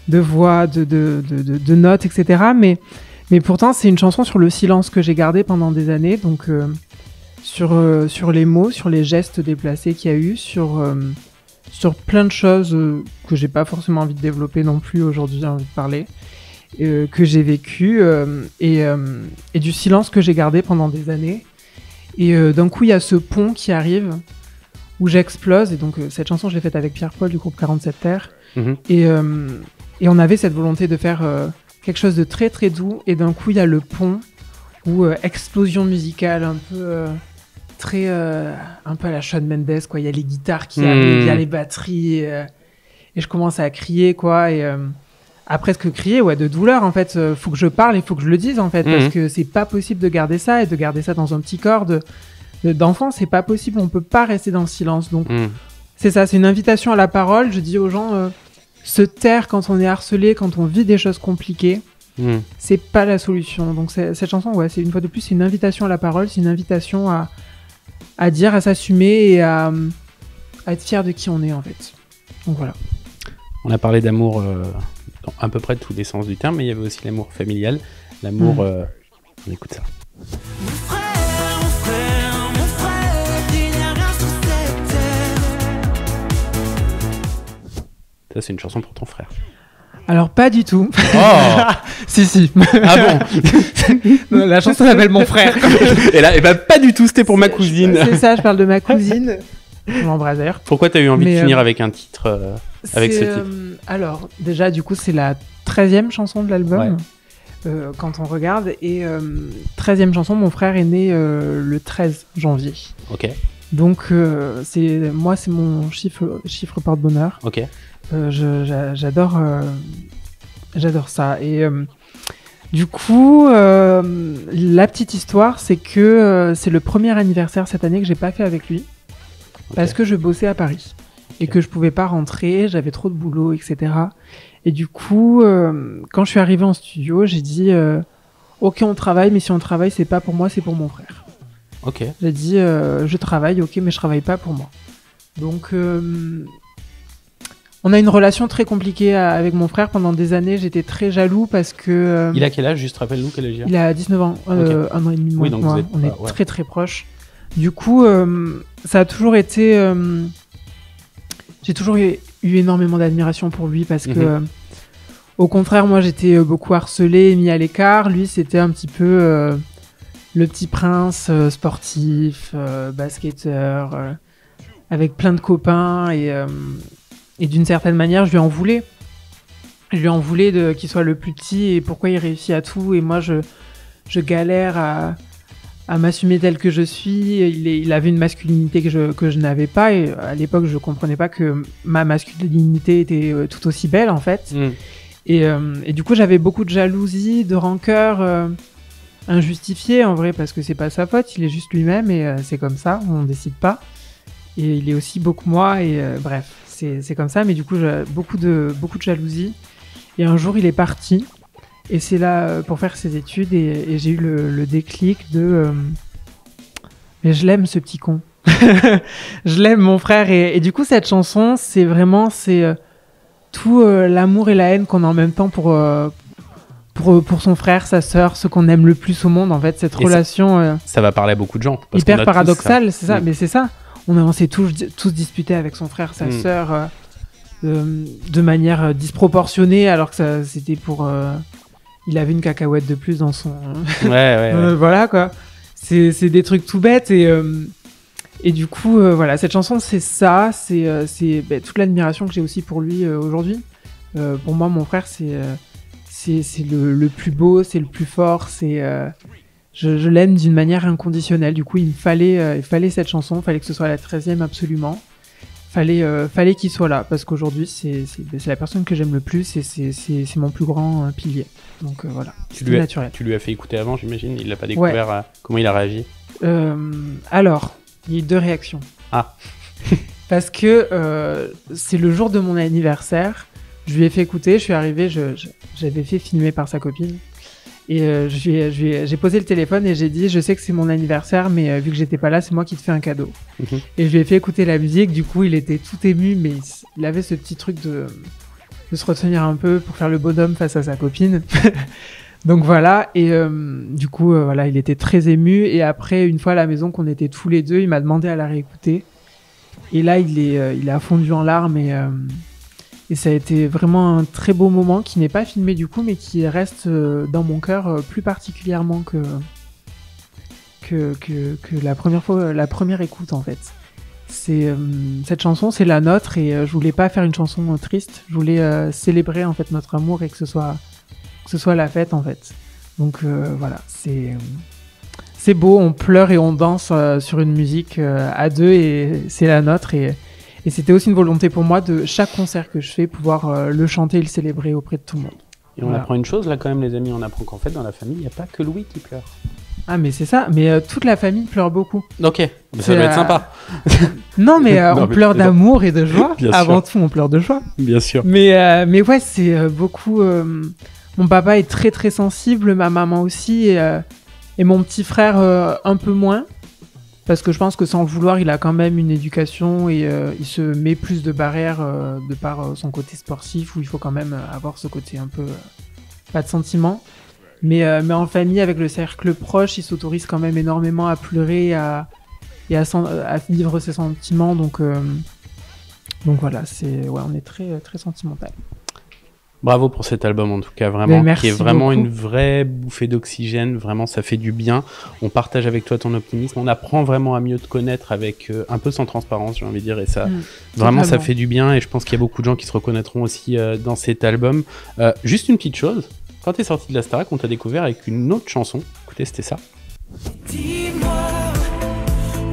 voix, de notes, etc. Mais pourtant, c'est une chanson sur le silence que j'ai gardé pendant des années. Donc, sur les mots, sur les gestes déplacés qu'il y a eu, sur plein de choses que j'ai pas forcément envie de développer non plus aujourd'hui, j'ai envie de parler. Que j'ai vécu et du silence que j'ai gardé pendant des années. Et d'un coup, il y a ce pont qui arrive où j'explose. Et donc, cette chanson, je l'ai faite avec Pierre-Paul du groupe 47 Terres. Et on avait cette volonté de faire quelque chose de très très doux. Et d'un coup, il y a le pont où explosion musicale un peu un peu à la Shawn Mendes, quoi. Il y a les guitares qui arrivent, il y a les batteries. Et je commence à crier, quoi. Et à presque crier, de douleur, en fait. Faut que je parle, il faut que je le dise, en fait. Parce que c'est pas possible de garder ça et de garder ça dans un petit corps d'enfant. C'est pas possible, on peut pas rester dans le silence. Donc, c'est ça, c'est une invitation à la parole. Je dis aux gens, se taire quand on est harcelé, quand on vit des choses compliquées, c'est pas la solution. Donc, cette chanson, c'est une fois de plus, c'est une invitation à la parole, c'est une invitation à dire, à s'assumer et à être fier de qui on est, en fait. Donc, voilà. On a parlé d'amour dans à peu près tous les sens du terme, mais il y avait aussi l'amour familial, l'amour... On écoute ça. Mon frère, il n'y a rien sur cette terre. Ça, c'est une chanson pour ton frère. Alors, pas du tout. Oh Si. Ah bon? Non, la chanson s'appelle Mon frère. Et là, pas du tout, c'était pour ma cousine. C'est ça, je parle de ma cousine. Je m'embrasse d'ailleurs. Pourquoi t'as eu envie de finir avec un titre, avec ce titre? Alors, déjà, du coup, c'est la 13e chanson de l'album, quand on regarde. Et 13e chanson, mon frère est né le 13 janvier. Ok. Donc, c'est mon chiffre porte-bonheur. Ok. J'adore ça. Et du coup, la petite histoire, c'est que c'est le premier anniversaire cette année que j'ai pas fait avec lui. Parce que je bossais à Paris et que je pouvais pas rentrer, j'avais trop de boulot, etc. Et du coup, quand je suis arrivée en studio, j'ai dit ok, on travaille, mais si on travaille, c'est pas pour moi, c'est pour mon frère. Ok. J'ai dit je travaille, ok, mais je travaille pas pour moi. Donc, on a une relation très compliquée avec mon frère. Pendant des années, j'étais très jaloux parce que... il a quel âge? Juste rappelle-nous quel âge il a. Il a 19 ans, un an et demi de moins que moi. On est très très proches. Du coup, ça a toujours été... j'ai toujours eu énormément d'admiration pour lui parce que, au contraire, moi, j'étais beaucoup harcelée, mis à l'écart. Lui, c'était un petit peu le petit prince sportif, basketteur, avec plein de copains. Et d'une certaine manière, je lui en voulais. Je lui en voulais qu'il soit le plus petit et pourquoi il réussit à tout. Et moi, je galère à m'assumer tel que je suis. Il avait une masculinité que je n'avais pas. Et à l'époque, je ne comprenais pas que ma masculinité était tout aussi belle, en fait. Et du coup, j'avais beaucoup de jalousie, de rancœur injustifiée, en vrai, parce que c'est pas sa faute. Il est juste lui-même et c'est comme ça. On ne décide pas. Et il est aussi beaucoup moi. Et bref, c'est comme ça. Mais du coup, j'ai beaucoup de jalousie. Et un jour, il est parti. Et c'est là pour faire ses études et j'ai eu le déclic de mais je l'aime ce petit con. Je l'aime mon frère et du coup cette chanson c'est tout l'amour et la haine qu'on a en même temps pour son frère, sa sœur, ceux qu'on aime le plus au monde, en fait, cette Et relation Ça va parler à beaucoup de gens. parce qu'on hyper a tous paradoxale, c'est ça, Mm. mais c'est ça. On s'est tous disputés avec son frère, sa sœur, de manière disproportionnée, alors que c'était pour... il avait une cacahuète de plus dans son... ça. Ouais. voilà, quoi. C'est des trucs tout bêtes, et du coup, voilà, cette chanson, c'est ça, c'est toute l'admiration que j'ai aussi pour lui aujourd'hui. Pour moi, mon frère, c'est le plus beau, c'est le plus fort, je l'aime d'une manière inconditionnelle. Du coup, il fallait cette chanson, il fallait que ce soit la 13e absolument. Fallait qu'il soit là, parce qu'aujourd'hui, c'est la personne que j'aime le plus et c'est mon plus grand pilier. Donc voilà, c'est naturel. Tu lui as fait écouter avant, j'imagine. Il l'a pas découvert. Comment il a réagi? Alors, il y a eu 2 réactions. Ah. Parce que c'est le jour de mon anniversaire. Je lui ai fait écouter, je suis arrivé, j'avais fait filmer par sa copine. Et j'ai posé le téléphone et j'ai dit, je sais que c'est mon anniversaire, mais vu que j'étais pas là, c'est moi qui te fais un cadeau. Et je lui ai fait écouter la musique, du coup il était tout ému, mais il avait ce petit truc de se retenir un peu pour faire le bonhomme face à sa copine. Donc voilà, et du coup voilà, il était très ému. Et après, une fois à la maison qu'on était tous les deux, il m'a demandé à la réécouter. Et là, il a fondu en larmes et ça a été vraiment un très beau moment qui n'est pas filmé du coup, mais qui reste dans mon cœur plus particulièrement que la première écoute en fait. Cette chanson, c'est la nôtre et je voulais pas faire une chanson triste. Je voulais célébrer en fait notre amour et que ce soit la fête en fait. Donc voilà, c'est beau, on pleure et on danse sur une musique à deux et c'est la nôtre et c'était aussi une volonté pour moi de chaque concert que je fais pouvoir le chanter et le célébrer auprès de tout le monde. Et on apprend une chose là quand même les amis, on apprend qu'en fait dans la famille il n'y a pas que Louis qui pleure. Ah mais c'est ça, mais toute la famille pleure beaucoup. Ok, ça doit être sympa. Non mais Non, on mais pleure d'amour et de joie. Bien Avant tout on pleure de joie. Bien sûr. Mais ouais c'est beaucoup... Mon papa est très très sensible, ma maman aussi et mon petit frère un peu moins. Parce que je pense que sans le vouloir, il a quand même une éducation et il se met plus de barrières de par son côté sportif où il faut quand même avoir ce côté un peu pas de sentiment. Mais en famille, avec le cercle proche, il s'autorise quand même énormément à pleurer et à vivre ses sentiments. Donc voilà, on est très, très sentimental. Bravo pour cet album en tout cas, vraiment, merci qui est vraiment beaucoup. une vraie bouffée d'oxygène, vraiment ça fait du bien, on partage avec toi ton optimisme, on apprend vraiment à mieux te connaître avec un peu sans transparence j'ai envie de dire et ça, vraiment ça fait du bien et je pense qu'il y a beaucoup de gens qui se reconnaîtront aussi dans cet album. Juste une petite chose, quand t'es sorti de la Starac, on t'a découvert avec une autre chanson, écoutez c'était ça. Dis-moi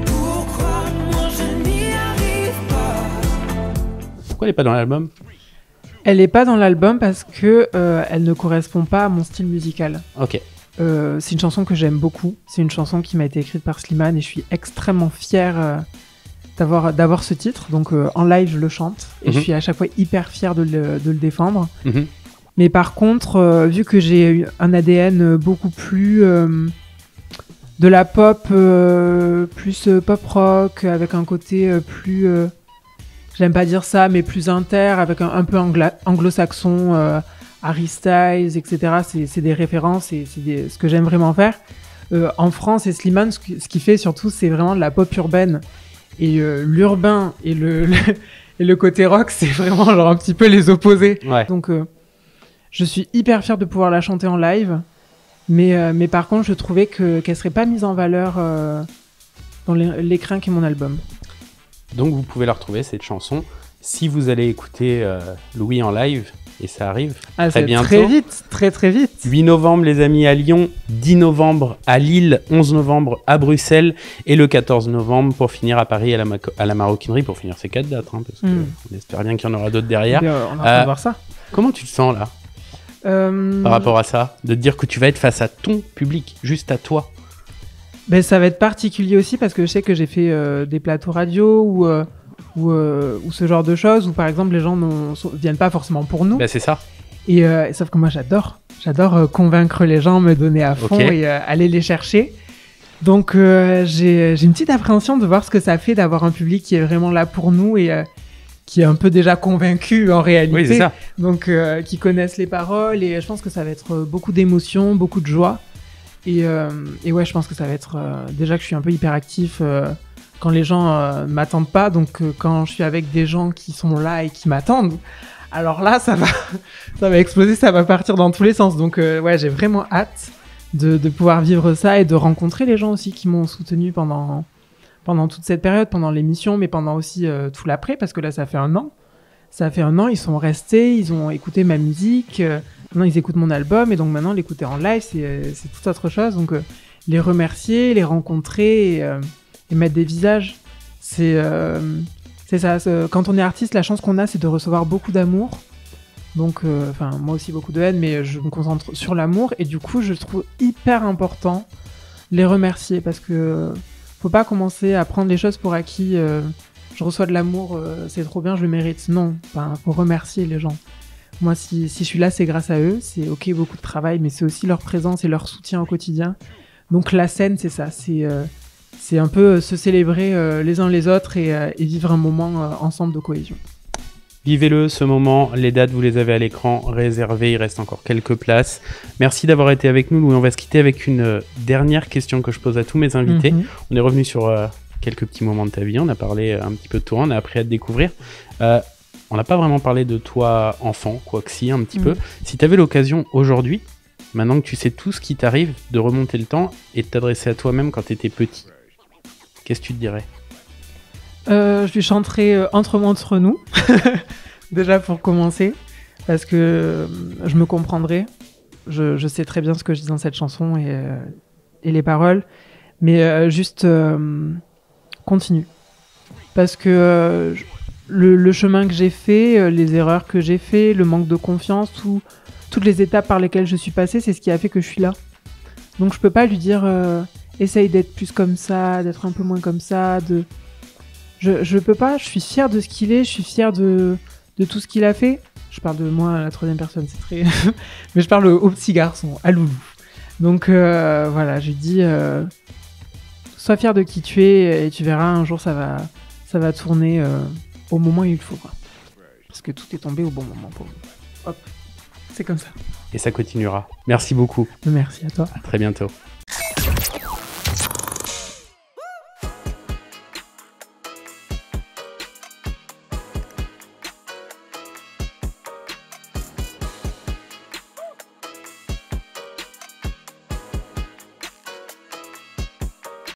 pourquoi moi je n'y arrive pas. Pourquoi elle est pas dans l'album? Elle est pas dans l'album parce que elle ne correspond pas à mon style musical. Ok. C'est une chanson que j'aime beaucoup. C'est une chanson qui m'a été écrite par Slimane et je suis extrêmement fière d'avoir ce titre. Donc en live, je le chante et je suis à chaque fois hyper fière de le défendre. Mais par contre, vu que j'ai eu un ADN beaucoup plus de la pop, plus pop rock, avec un côté plus... j'aime pas dire ça, mais plus inter, avec un peu anglo-saxon, Harry Styles, etc. C'est des références et c'est ce que j'aime vraiment faire. En France, et Slimane, ce qu'il fait surtout, c'est vraiment de la pop urbaine. Et l'urbain et le côté rock, c'est vraiment genre un petit peu les opposés. Ouais. Donc, je suis hyper fière de pouvoir la chanter en live. Mais par contre, je trouvais qu'elle serait pas mise en valeur dans l'écrin qui est mon album. Donc vous pouvez la retrouver cette chanson si vous allez écouter Louis en live et ça arrive très bientôt. Très vite, très très vite. 8 novembre les amis à Lyon, 10 novembre à Lille, 11 novembre à Bruxelles et le 14 novembre pour finir à Paris à la Maroquinerie pour finir ces 4 dates parce qu'on espère bien qu'il y en aura d'autres derrière. On a hâte de voir ça. Comment tu te sens là par rapport à ça, de te dire que tu vas être face à ton public, juste à toi? Ben, ça va être particulier aussi parce que je sais que j'ai fait des plateaux radio ou ce genre de choses où par exemple les gens viennent pas forcément pour nous. Ben, c'est ça. Et sauf que moi j'adore convaincre les gens, me donner à fond et aller les chercher. Donc j'ai une petite appréhension de voir ce que ça fait d'avoir un public qui est vraiment là pour nous et qui est un peu déjà convaincu en réalité. Oui, c'est ça. Donc, qui connaissent les paroles. Et je pense que ça va être beaucoup d'émotions, beaucoup de joie. Et ouais, je pense que ça va être... déjà que je suis un peu hyperactif quand les gens m'attendent pas. Donc, quand je suis avec des gens qui sont là et qui m'attendent, alors là, ça va exploser, ça va partir dans tous les sens. Donc, ouais, j'ai vraiment hâte de pouvoir vivre ça et de rencontrer les gens aussi qui m'ont soutenu pendant toute cette période, pendant l'émission, mais pendant aussi tout l'après, parce que là, ça fait 1 an. Ça fait 1 an, ils sont restés, ils ont écouté ma musique, maintenant ils écoutent mon album, et donc maintenant l'écouter en live, c'est toute autre chose. Donc les remercier, les rencontrer et mettre des visages, c'est ça. Quand on est artiste, la chance qu'on a, c'est de recevoir beaucoup d'amour. Donc, moi aussi beaucoup de haine, mais je me concentre sur l'amour, et du coup, je trouve hyper important les remercier, parce que faut pas commencer à prendre les choses pour acquis. Je reçois de l'amour, c'est trop bien, je le mérite. Non, faut remercier les gens. Moi, si je suis là, c'est grâce à eux. C'est ok, beaucoup de travail, mais c'est aussi leur présence et leur soutien au quotidien. Donc la scène, c'est ça. C'est un peu se célébrer les uns les autres et vivre un moment ensemble de cohésion. Vivez-le, ce moment. Les dates, vous les avez à l'écran réservées. Il reste encore quelques places. Merci d'avoir été avec nous, Louis. On va se quitter avec une dernière question que je pose à tous mes invités. On est revenu sur quelques petits moments de ta vie. On a parlé un petit peu de toi. On a appris à te découvrir. On n'a pas vraiment parlé de toi enfant, quoique si, un petit peu. Si tu avais l'occasion aujourd'hui, maintenant que tu sais tout ce qui t'arrive, de remonter le temps et de t'adresser à toi-même quand tu étais petit, qu'est-ce que tu te dirais ? Je lui chanterai entre nous, déjà pour commencer, parce que je me comprendrai. Je sais très bien ce que je dis dans cette chanson et les paroles, mais juste continue. Parce que le chemin que j'ai fait, les erreurs que j'ai fait, le manque de confiance, toutes les étapes par lesquelles je suis passée, c'est ce qui a fait que je suis là. Donc je peux pas lui dire essaye d'être plus comme ça, d'être un peu moins comme ça, Je peux pas, je suis fière de ce qu'il est, je suis fière de tout ce qu'il a fait. Je parle de moi à la 3e personne, c'est très... Mais je parle au petit garçon, à Loulou. Donc voilà, je lui dis sois fière de qui tu es et tu verras, un jour ça va tourner au moment où il faudra. Parce que tout est tombé au bon moment pour nous. Hop, c'est comme ça. Et ça continuera. Merci beaucoup. Merci à toi. À très bientôt.